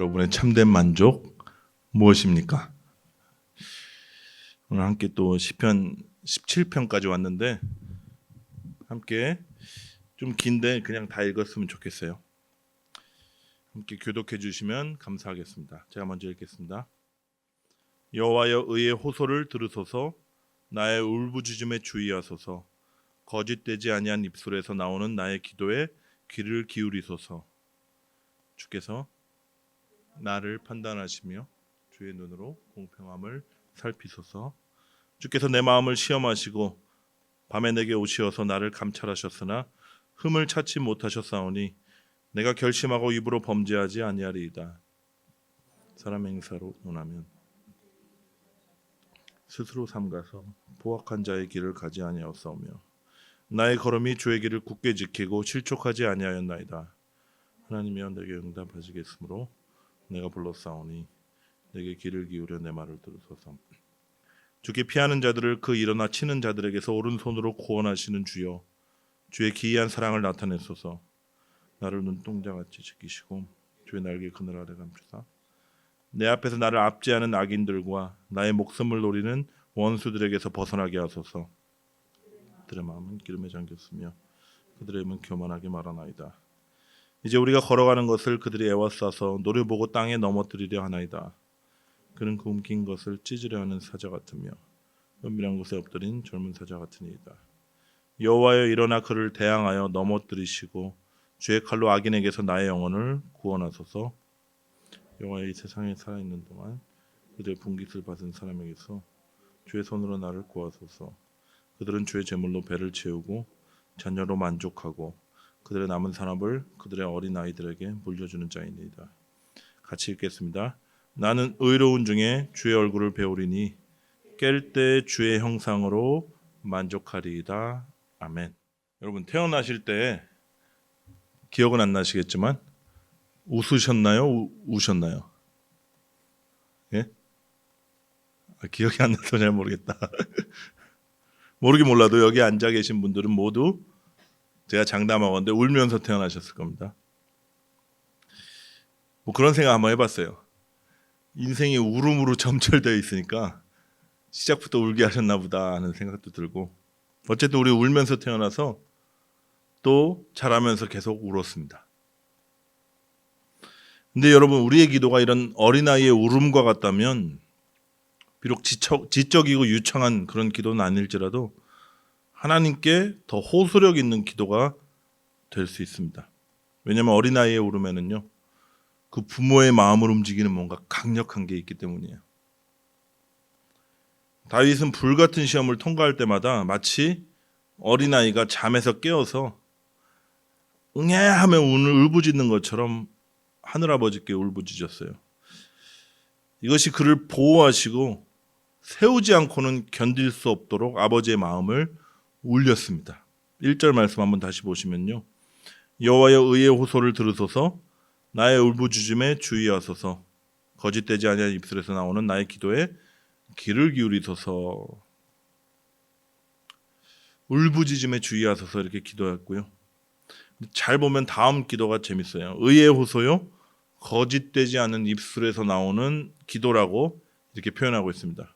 여러분의 참된 만족 무엇입니까? 오늘 함께 또 시편 17편까지 왔는데 함께 좀 긴데 그냥 다 읽었으면 좋겠어요. 함께 교독해 주시면 감사하겠습니다. 제가 먼저 읽겠습니다. 여호와여 의의 호소를 들으소서. 나의 울부짖음에 주의하소서. 거짓되지 아니한 입술에서 나오는 나의 기도에 귀를 기울이소서. 주께서 나를 판단하시며 주의 눈으로 공평함을 살피소서. 주께서 내 마음을 시험하시고 밤에 내게 오시어서 나를 감찰하셨으나 흠을 찾지 못하셨사오니 내가 결심하고 입으로 범죄하지 아니하리이다. 사람 행사로 논하면 스스로 삼가서 포악한 자의 길을 가지 아니하였사오며 나의 걸음이 주의 길을 굳게 지키고 실족하지 아니하였나이다. 하나님이여 내게 응답하시겠으므로 내가 불렀사오니 내게 귀를 기울여 내 말을 들으소서. 주께 피하는 자들을 그 일어나 치는 자들에게서 오른손으로 구원하시는 주여, 주의 기이한 사랑을 나타내소서. 나를 눈동자같이 지키시고 주의 날개 그늘 아래 감추사 내 앞에서 나를 압제하는 악인들과 나의 목숨을 노리는 원수들에게서 벗어나게 하소서. 그들의 마음은 기름에 잠겼으며 그들의 입은 교만하게 말하나이다. 이제 우리가 걸어가는 것을 그들이 애워싸서 노려보고 땅에 넘어뜨리려 하나이다. 그는 그 움킨 것을 찢으려 하는 사자 같으며 은밀한 곳에 엎드린 젊은 사자 같으니이다. 여호와여 일어나 그를 대항하여 넘어뜨리시고 주의 칼로 악인에게서 나의 영혼을 구원하소서. 여호와여 이 세상에 살아있는 동안 그들의 분깃을 받은 사람에게서 주의 손으로 나를 구하소서. 그들은 주의 제물로 배를 채우고 자녀로 만족하고 그들의 남은 산업을 그들의 어린 아이들에게 물려주는 자이니이다. 같이 읽겠습니다. 나는 의로운 중에 주의 얼굴을 배우리니 깰 때 주의 형상으로 만족하리이다. 아멘. 여러분 태어나실 때 기억은 안 나시겠지만 웃으셨나요? 우셨나요? 예? 기억이 안 나서 잘 모르겠다. 모르긴 몰라도 여기 앉아 계신 분들은 모두 제가 장담하건대 울면서 태어나셨을 겁니다. 뭐 그런 생각 한번 해봤어요. 인생이 울음으로 점철되어 있으니까 시작부터 울게 하셨나 보다 하는 생각도 들고, 어쨌든 우리 울면서 태어나서 또 자라면서 계속 울었습니다. 근데 여러분, 우리의 기도가 이런 어린아이의 울음과 같다면 비록 지적이고 유창한 그런 기도는 아닐지라도 하나님께 더 호소력 있는 기도가 될 수 있습니다. 왜냐하면 어린아이의 울음에는요, 그 부모의 마음을 움직이는 뭔가 강력한 게 있기 때문이에요. 다윗은 불같은 시험을 통과할 때마다 마치 어린아이가 잠에서 깨어서 응애 하며 울부짖는 것처럼 하늘아버지께 울부짖었어요. 이것이 그를 보호하시고 세우지 않고는 견딜 수 없도록 아버지의 마음을 울렸습니다. 1절 말씀 한번 다시 보시면요. 여호와여 의의 호소를 들으소서. 나의 울부짖음에 주의하소서. 거짓되지 아니한 입술에서 나오는 나의 기도에 귀를 기울이소서. 울부짖음에 주의하소서 이렇게 기도했고요. 잘 보면 다음 기도가 재밌어요. 의의 호소요 거짓되지 않은 입술에서 나오는 기도라고 이렇게 표현하고 있습니다.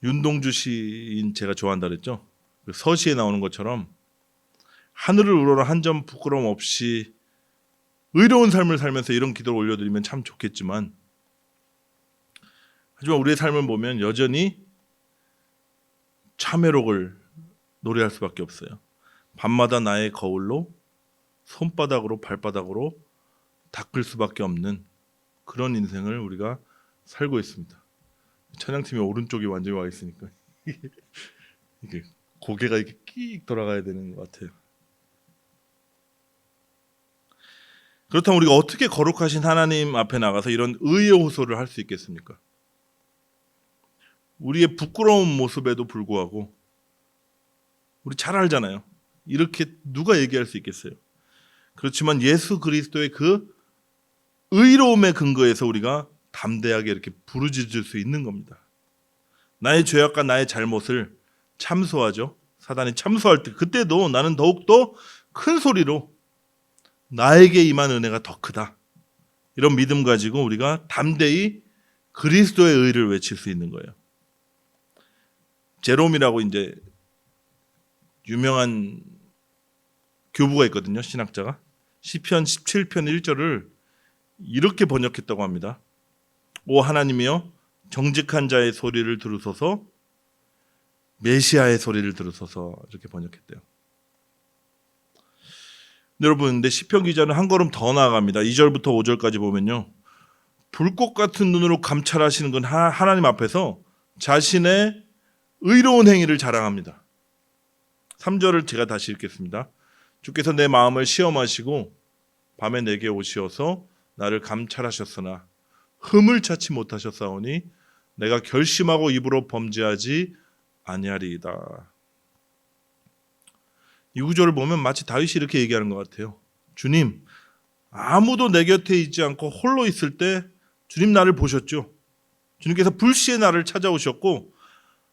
윤동주 시인 제가 좋아한다 그랬죠. 서시에 나오는 것처럼 하늘을 우러러 한 점 부끄러움 없이 의로운 삶을 살면서 이런 기도를 올려드리면 참 좋겠지만, 하지만 우리의 삶을 보면 여전히 참회록을 노래할 수밖에 없어요. 밤마다 나의 거울로 손바닥으로 발바닥으로 닦을 수밖에 없는 그런 인생을 우리가 살고 있습니다. 찬양팀이 오른쪽이 완전히 와 있으니까 이게 고개가 이렇게 끽 돌아가야 되는 것 같아요. 그렇다면 우리가 어떻게 거룩하신 하나님 앞에 나가서 이런 의의 호소를 할 수 있겠습니까? 우리의 부끄러운 모습에도 불구하고 우리 잘 알잖아요. 이렇게 누가 얘기할 수 있겠어요? 그렇지만 예수 그리스도의 그 의로움의 근거에서 우리가 담대하게 이렇게 부르짖을 수 있는 겁니다. 나의 죄악과 나의 잘못을 참소하죠. 사단이 참소할 때 그때도 나는 더욱더 큰 소리로 나에게 임한 은혜가 더 크다. 이런 믿음 가지고 우리가 담대히 그리스도의 의를 외칠 수 있는 거예요. 제롬이라고 이제 유명한 교부가 있거든요. 신학자가. 시편 17편 1절을 이렇게 번역했다고 합니다. 오 하나님이여 정직한 자의 소리를 들으소서 메시아의 소리를 들으소서 이렇게 번역했대요. 여러분 근데 시편 기자는 한 걸음 더 나아갑니다. 2절부터 5절까지 보면요. 불꽃 같은 눈으로 감찰하시는 건 하나님 앞에서 자신의 의로운 행위를 자랑합니다. 3절을 제가 다시 읽겠습니다. 주께서 내 마음을 시험하시고 밤에 내게 오시어서 나를 감찰하셨으나 흠을 찾지 못하셨사오니 내가 결심하고 입으로 범죄하지 아니하리이다. 이 구절을 보면 마치 다윗이 이렇게 얘기하는 것 같아요. 주님, 아무도 내 곁에 있지 않고 홀로 있을 때 주님 나를 보셨죠. 주님께서 불시에 나를 찾아오셨고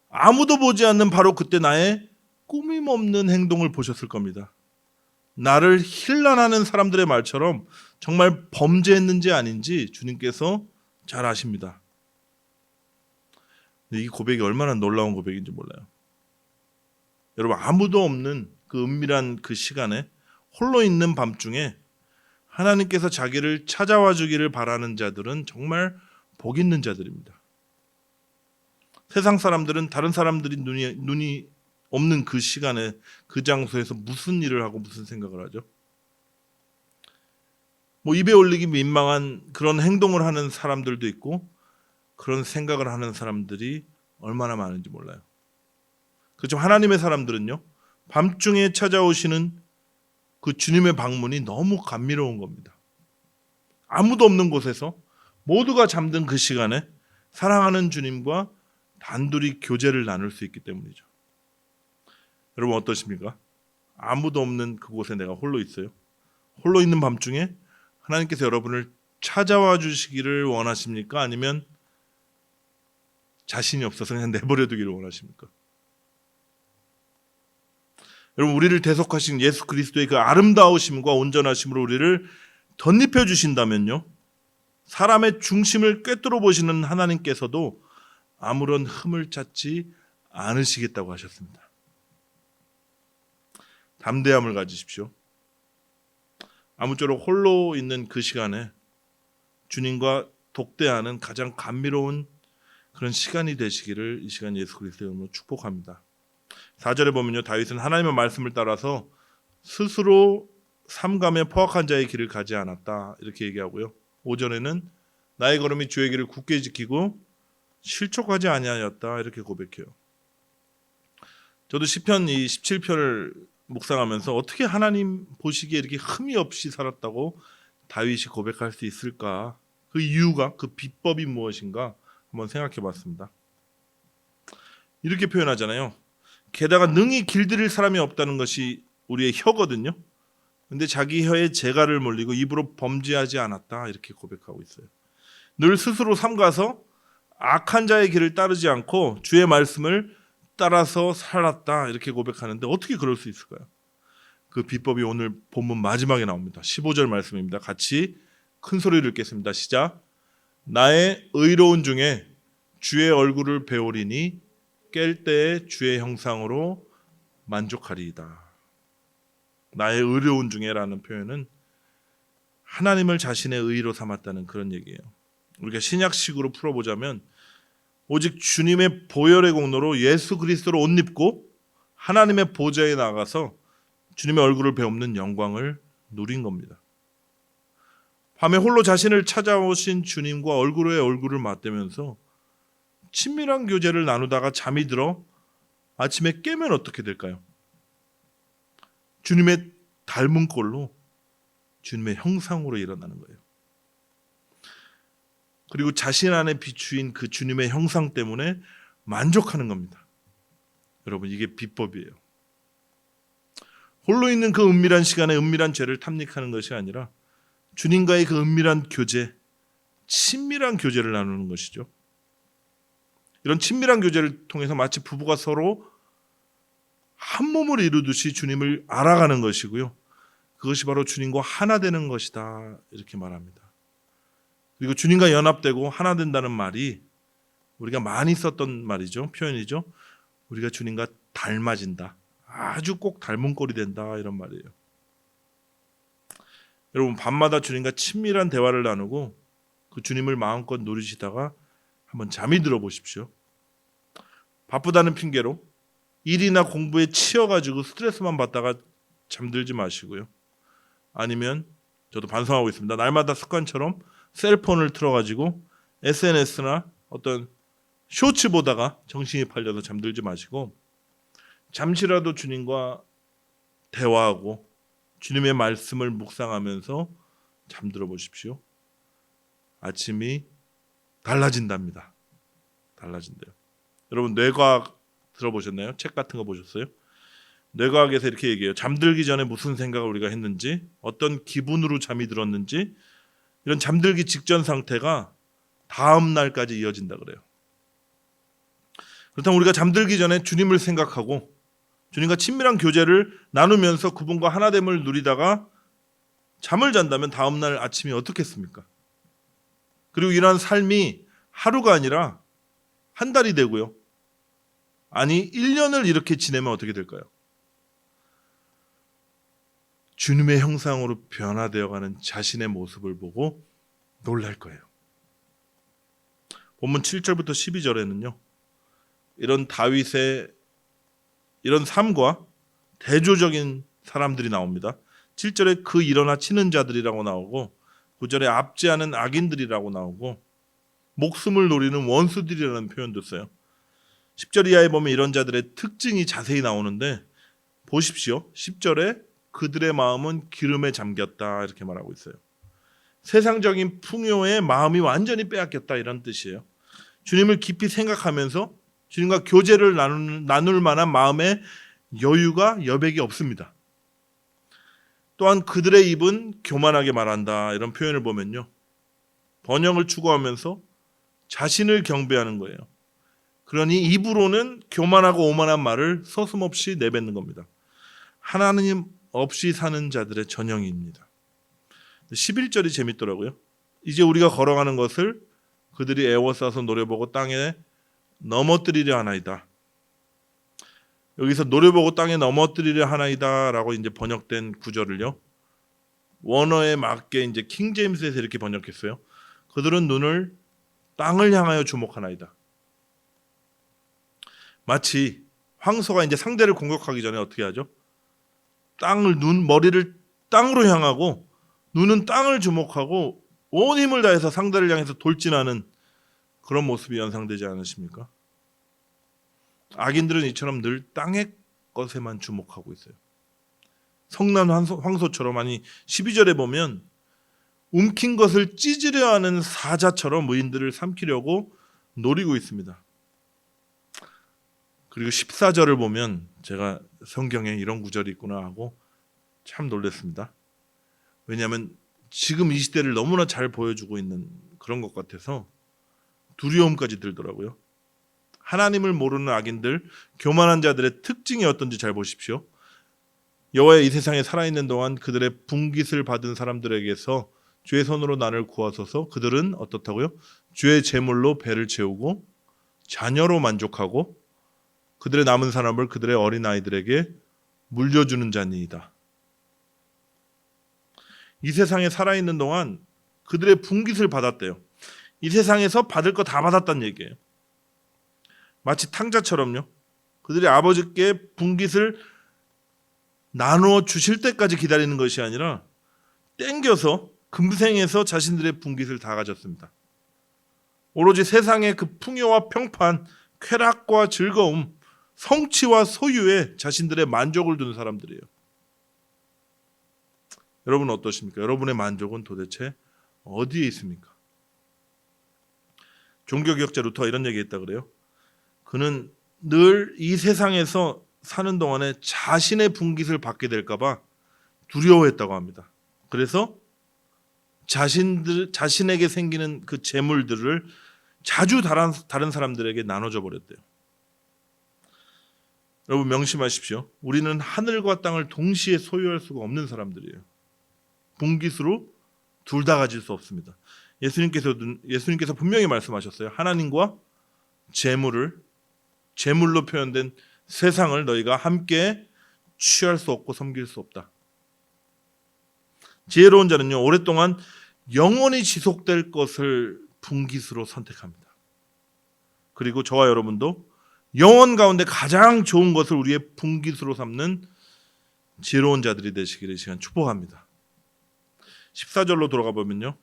아무도 보지 않는 바로 그때 나의 꾸밈없는 행동을 보셨을 겁니다. 나를 힐난하는 사람들의 말처럼 정말 범죄했는지 아닌지 주님께서 잘 아십니다. 이 고백이 얼마나 놀라운 고백인지 몰라요. 여러분 아무도 없는 그 은밀한 그 시간에 홀로 있는 밤중에 하나님께서 자기를 찾아와 주기를 바라는 자들은 정말 복 있는 자들입니다. 세상 사람들은 다른 사람들이 눈이 없는 그 시간에 그 장소에서 무슨 일을 하고 무슨 생각을 하죠? 입에 올리기 민망한 그런 행동을 하는 사람들도 있고 그런 생각을 하는 사람들이 얼마나 많은지 몰라요. 그렇지만 하나님의 사람들은요. 밤중에 찾아오시는 그 주님의 방문이 너무 감미로운 겁니다. 아무도 없는 곳에서 모두가 잠든 그 시간에 사랑하는 주님과 단둘이 교제를 나눌 수 있기 때문이죠. 여러분 어떠십니까? 아무도 없는 그곳에 내가 홀로 있어요. 홀로 있는 밤중에 하나님께서 여러분을 찾아와 주시기를 원하십니까? 아니면 자신이 없어서 그냥 내버려 두기를 원하십니까? 여러분 우리를 대속하신 예수 그리스도의 그 아름다우심과 온전하심으로 우리를 덧입혀 주신다면요. 사람의 중심을 꿰뚫어 보시는 하나님께서도 아무런 흠을 찾지 않으시겠다고 하셨습니다. 담대함을 가지십시오. 아무쪼록 홀로 있는 그 시간에 주님과 독대하는 가장 감미로운 그런 시간이 되시기를 이 시간 예수 그리스도의 이름으로 축복합니다. 4절에 보면요. 다윗은 하나님의 말씀을 따라서 스스로 삼감에 포악한 자의 길을 가지 않았다. 이렇게 얘기하고요. 5절에는 나의 걸음이 주의 길을 굳게 지키고 실족하지 아니하였다. 이렇게 고백해요. 저도 시편 17편을 묵상하면서 어떻게 하나님 보시기에 이렇게 흠이 없이 살았다고 다윗이 고백할 수 있을까? 그 이유가, 그 비법이 무엇인가 한번 생각해 봤습니다. 이렇게 표현하잖아요. 게다가 능히 길들일 사람이 없다는 것이 우리의 혀거든요. 근데 자기 혀에 재갈을 물리고 입으로 범죄하지 않았다 이렇게 고백하고 있어요. 늘 스스로 삼가서 악한 자의 길을 따르지 않고 주의 말씀을 따라서 살았다 이렇게 고백하는데 어떻게 그럴 수 있을까요? 그 비법이 오늘 본문 마지막에 나옵니다. 15절 말씀입니다. 같이 큰 소리를 읽겠습니다. 시작. 나의 의로운 중에 주의 얼굴을 배우리니 깰 때에 주의 형상으로 만족하리이다. 나의 의로운 중에라는 표현은 하나님을 자신의 의로 삼았다는 그런 얘기예요. 우리가 신약식으로 풀어보자면 오직 주님의 보혈의 공로로 예수 그리스도로 옷 입고 하나님의 보좌에 나가서 주님의 얼굴을 배우는 영광을 누린 겁니다. 밤에 홀로 자신을 찾아오신 주님과 얼굴에 얼굴을 맞대면서 친밀한 교제를 나누다가 잠이 들어 아침에 깨면 어떻게 될까요? 주님의 닮은 꼴로 주님의 형상으로 일어나는 거예요. 그리고 자신 안에 비추인 그 주님의 형상 때문에 만족하는 겁니다. 여러분 이게 비법이에요. 홀로 있는 그 은밀한 시간에 은밀한 죄를 탐닉하는 것이 아니라 주님과의 그 은밀한 교제, 친밀한 교제를 나누는 것이죠. 이런 친밀한 교제를 통해서 마치 부부가 서로 한 몸을 이루듯이 주님을 알아가는 것이고요. 그것이 바로 주님과 하나 되는 것이다. 이렇게 말합니다. 그리고 주님과 연합되고 하나 된다는 말이 우리가 많이 썼던 말이죠. 표현이죠. 우리가 주님과 닮아진다. 아주 꼭 닮은 꼴이 된다. 이런 말이에요. 여러분 밤마다 주님과 친밀한 대화를 나누고 그 주님을 마음껏 누리시다가 한번 잠이 들어 보십시오. 바쁘다는 핑계로 일이나 공부에 치여가지고 스트레스만 받다가 잠들지 마시고요. 아니면 저도 반성하고 있습니다. 날마다 습관처럼 셀폰을 틀어가지고 SNS나 어떤 쇼츠 보다가 정신이 팔려서 잠들지 마시고 잠시라도 주님과 대화하고 주님의 말씀을 묵상하면서 잠들어 보십시오. 아침이 달라진답니다. 달라진대요. 여러분 뇌과학 들어보셨나요? 책 같은 거 보셨어요? 뇌과학에서 이렇게 얘기해요. 잠들기 전에 무슨 생각을 우리가 했는지, 어떤 기분으로 잠이 들었는지, 이런 잠들기 직전 상태가 다음 날까지 이어진다 그래요. 그렇다면 우리가 잠들기 전에 주님을 생각하고 주님과 친밀한 교제를 나누면서 그분과 하나됨을 누리다가 잠을 잔다면 다음 날 아침이 어떻겠습니까? 그리고 이러한 삶이 하루가 아니라 한 달이 되고요. 아니 1년을 이렇게 지내면 어떻게 될까요? 주님의 형상으로 변화되어가는 자신의 모습을 보고 놀랄 거예요. 본문 7절부터 12절에는요. 이런 다윗의 이런 삶과 대조적인 사람들이 나옵니다. 7절에 그 일어나 치는 자들이라고 나오고 9절에 압제하는 악인들이라고 나오고 목숨을 노리는 원수들이라는 표현도 써요. 10절 이하에 보면 이런 자들의 특징이 자세히 나오는데 보십시오. 10절에 그들의 마음은 기름에 잠겼다 이렇게 말하고 있어요. 세상적인 풍요에 마음이 완전히 빼앗겼다 이런 뜻이에요. 주님을 깊이 생각하면서 주님과 교제를 나눌 만한 마음의 여유가 여백이 없습니다. 또한 그들의 입은 교만하게 말한다 이런 표현을 보면요. 번영을 추구하면서 자신을 경배하는 거예요. 그러니 입으로는 교만하고 오만한 말을 서슴없이 내뱉는 겁니다. 하나님 없이 사는 자들의 전형입니다. 11절이 재밌더라고요. 이제 우리가 걸어가는 것을 그들이 애워싸서 노려보고 땅에 넘어뜨리려 하나이다. 여기서 노려보고 땅에 넘어뜨리려 하나이다 라고 이제 번역된 구절을요. 원어에 맞게 이제 킹 제임스에서 이렇게 번역했어요. 그들은 눈을 땅을 향하여 주목하나이다. 마치 황소가 이제 상대를 공격하기 전에 어떻게 하죠? 머리를 땅으로 향하고 눈은 땅을 주목하고 온 힘을 다해서 상대를 향해서 돌진하는 그런 모습이 연상되지 않으십니까? 악인들은 이처럼 늘 땅의 것에만 주목하고 있어요. 성난 황소처럼 아니 12절에 보면 움킨 것을 찢으려 하는 사자처럼 무인들을 삼키려고 노리고 있습니다. 그리고 14절을 보면 제가 성경에 이런 구절이 있구나 하고 참 놀랐습니다. 왜냐하면 지금 이 시대를 너무나 잘 보여주고 있는 그런 것 같아서 두려움까지 들더라고요. 하나님을 모르는 악인들, 교만한 자들의 특징이 어떤지 잘 보십시오. 여호와의 이 세상에 살아있는 동안 그들의 분깃을 받은 사람들에게서 주의 손으로 나를 구하소서. 그들은 어떻다고요? 주의 제물로 배를 채우고 자녀로 만족하고 그들의 남은 사람을 그들의 어린아이들에게 물려주는 자니이다. 이 세상에 살아있는 동안 그들의 분깃을 받았대요. 이 세상에서 받을 거 다 받았다는 얘기예요. 마치 탕자처럼요. 그들이 아버지께 분깃을 나누어 주실 때까지 기다리는 것이 아니라 땡겨서 금생에서 자신들의 분깃을 다 가졌습니다. 오로지 세상의 그 풍요와 평판, 쾌락과 즐거움, 성취와 소유에 자신들의 만족을 두는 사람들이에요. 여러분은 어떠십니까? 여러분의 만족은 도대체 어디에 있습니까? 종교개혁자 루터가 이런 얘기했다 그래요. 그는 늘 이 세상에서 사는 동안에 자신의 분깃을 받게 될까 봐 두려워했다고 합니다. 그래서 자신에게 생기는 그 재물들을 자주 다른 사람들에게 나눠줘 버렸대요. 여러분 명심하십시오. 우리는 하늘과 땅을 동시에 소유할 수가 없는 사람들이에요. 분깃으로 둘 다 가질 수 없습니다. 예수님께서 분명히 말씀하셨어요. 하나님과 재물로 표현된 세상을 너희가 함께 취할 수 없고 섬길 수 없다. 지혜로운 자는요, 오랫동안 영원히 지속될 것을 분깃으로 선택합니다. 그리고 저와 여러분도 영원 가운데 가장 좋은 것을 우리의 분깃으로 삼는 지혜로운 자들이 되시기를 이 시간 축복합니다. 14절로 돌아가 보면요,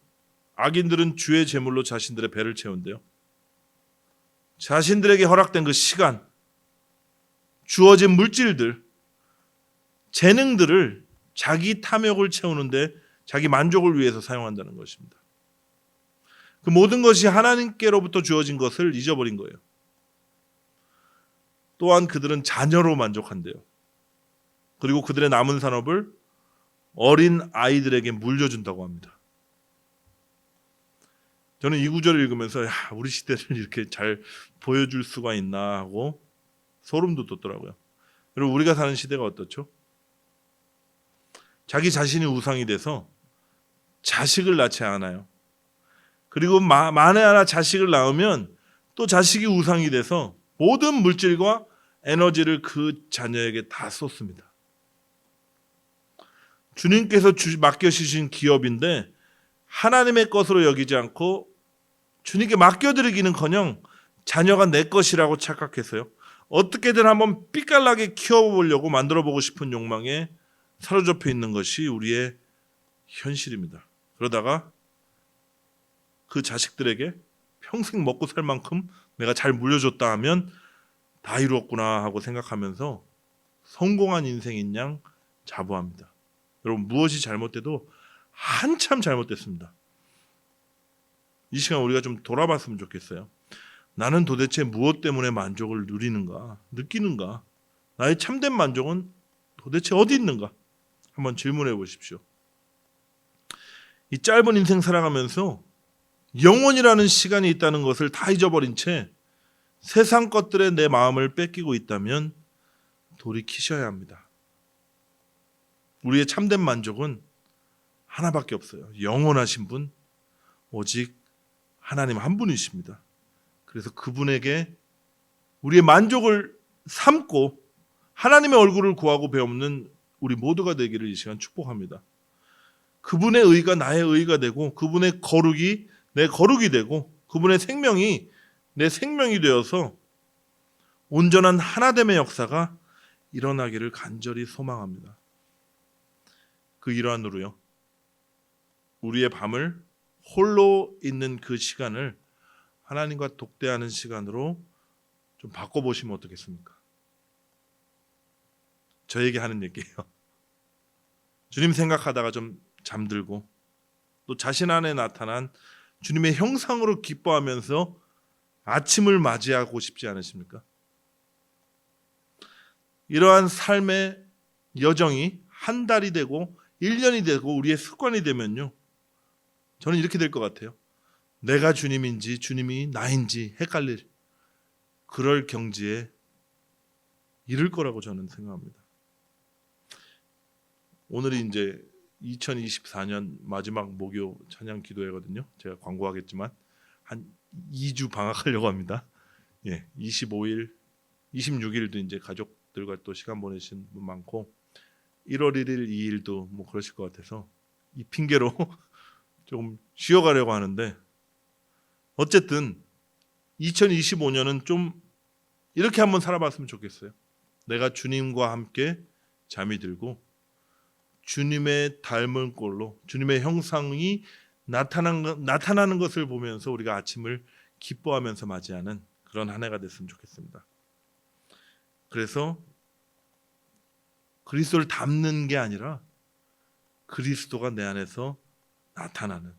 악인들은 주의 재물로 자신들의 배를 채운대요. 자신들에게 허락된 그 시간, 주어진 물질들, 재능들을 자기 탐욕을 채우는데 자기 만족을 위해서 사용한다는 것입니다. 그 모든 것이 하나님께로부터 주어진 것을 잊어버린 거예요. 또한 그들은 자녀로 만족한대요. 그리고 그들의 남은 산업을 어린 아이들에게 물려준다고 합니다. 저는 이 구절을 읽으면서 우리 시대를 이렇게 잘 보여줄 수가 있나 하고 소름도 돋더라고요. 그리고 우리가 사는 시대가 어떻죠? 자기 자신이 우상이 돼서 자식을 낳지 않아요. 그리고 만에 하나 자식을 낳으면 또 자식이 우상이 돼서 모든 물질과 에너지를 그 자녀에게 다 쏟습니다. 주님께서 맡겨주신 기업인데 하나님의 것으로 여기지 않고 주님께 맡겨드리기는커녕 자녀가 내 것이라고 착각해서요, 어떻게든 한번 삐깔나게 키워보려고 만들어보고 싶은 욕망에 사로잡혀 있는 것이 우리의 현실입니다. 그러다가 그 자식들에게 평생 먹고 살 만큼 내가 잘 물려줬다 하면 다 이루었구나 하고 생각하면서 성공한 인생인 양 자부합니다. 여러분, 무엇이 잘못돼도 한참 잘못됐습니다. 이 시간 우리가 좀 돌아봤으면 좋겠어요. 나는 도대체 무엇 때문에 만족을 누리는가, 느끼는가? 나의 참된 만족은 도대체 어디 있는가? 한번 질문해 보십시오. 이 짧은 인생 살아가면서 영원이라는 시간이 있다는 것을 다 잊어버린 채 세상 것들에 내 마음을 뺏기고 있다면 돌이키셔야 합니다. 우리의 참된 만족은 하나밖에 없어요. 영원하신 분, 오직 하나님 한 분이십니다. 그래서 그분에게 우리의 만족을 삼고 하나님의 얼굴을 구하고 배우는 우리 모두가 되기를 이 시간 축복합니다. 그분의 의가 나의 의가 되고 그분의 거룩이 내 거룩이 되고 그분의 생명이 내 생명이 되어서 온전한 하나됨의 역사가 일어나기를 간절히 소망합니다. 그 일환으로요, 우리의 밤을 홀로 있는 그 시간을 하나님과 독대하는 시간으로 좀 바꿔보시면 어떻겠습니까? 저에게 하는 얘기예요. 주님 생각하다가 좀 잠들고 또 자신 안에 나타난 주님의 형상으로 기뻐하면서 아침을 맞이하고 싶지 않으십니까? 이러한 삶의 여정이 한 달이 되고 1년이 되고 우리의 습관이 되면요, 저는 이렇게 될 것 같아요. 내가 주님인지 주님이 나인지 헷갈릴 그럴 경지에 이를 거라고 저는 생각합니다. 오늘이 이제 2024년 마지막 목요 찬양 기도회거든요. 제가 광고하겠지만 한 2주 방학하려고 합니다. 25일, 26일도 이제 가족들과 또 시간 보내신 분 많고 1월 1일, 2일도 뭐 그러실 것 같아서 이 핑계로 조금 쉬어가려고 하는데, 어쨌든 2025년은 좀 이렇게 한번 살아봤으면 좋겠어요. 내가 주님과 함께 잠이 들고 주님의 닮은 꼴로 주님의 형상이 나타나는 것을 보면서 우리가 아침을 기뻐하면서 맞이하는 그런 한 해가 됐으면 좋겠습니다. 그래서 그리스도를 닮는 게 아니라 그리스도가 내 안에서 나타나는,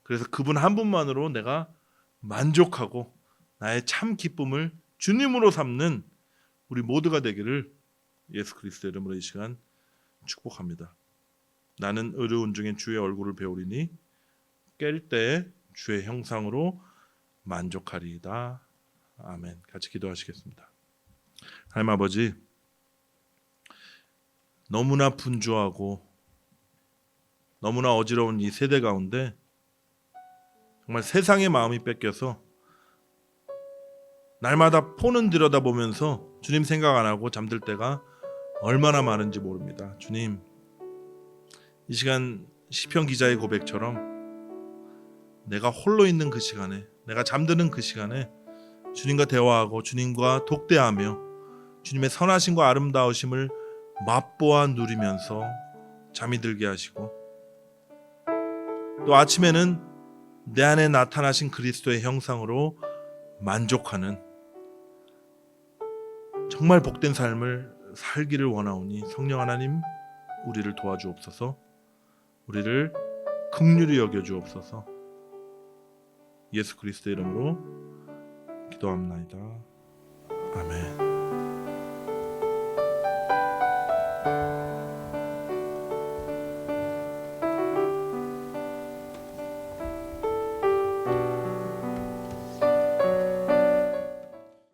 그래서 그분 한 분만으로 내가 만족하고 나의 참 기쁨을 주님으로 삼는 우리 모두가 되기를 예수 그리스도의 이름으로 이 시간 축복합니다. 나는 어려운 중에 주의 얼굴을 배우리니 깰 때 주의 형상으로 만족하리이다. 아멘. 같이 기도하시겠습니다. 하나님 아버지, 너무나 분주하고 너무나 어지러운 이 세대 가운데 정말 세상의 마음이 뺏겨서 날마다 폰은 들여다보면서 주님 생각 안 하고 잠들 때가 얼마나 많은지 모릅니다. 주님, 이 시간 시편 기자의 고백처럼 내가 홀로 있는 그 시간에, 내가 잠드는 그 시간에 주님과 대화하고 주님과 독대하며 주님의 선하심과 아름다우심을 맛보아 누리면서 잠이 들게 하시고, 또 아침에는 내 안에 나타나신 그리스도의 형상으로 만족하는 정말 복된 삶을 살기를 원하오니 성령 하나님, 우리를 도와주옵소서. 우리를 긍휼히 여겨주옵소서. 예수 그리스도의 이름으로 기도합나이다. 아멘.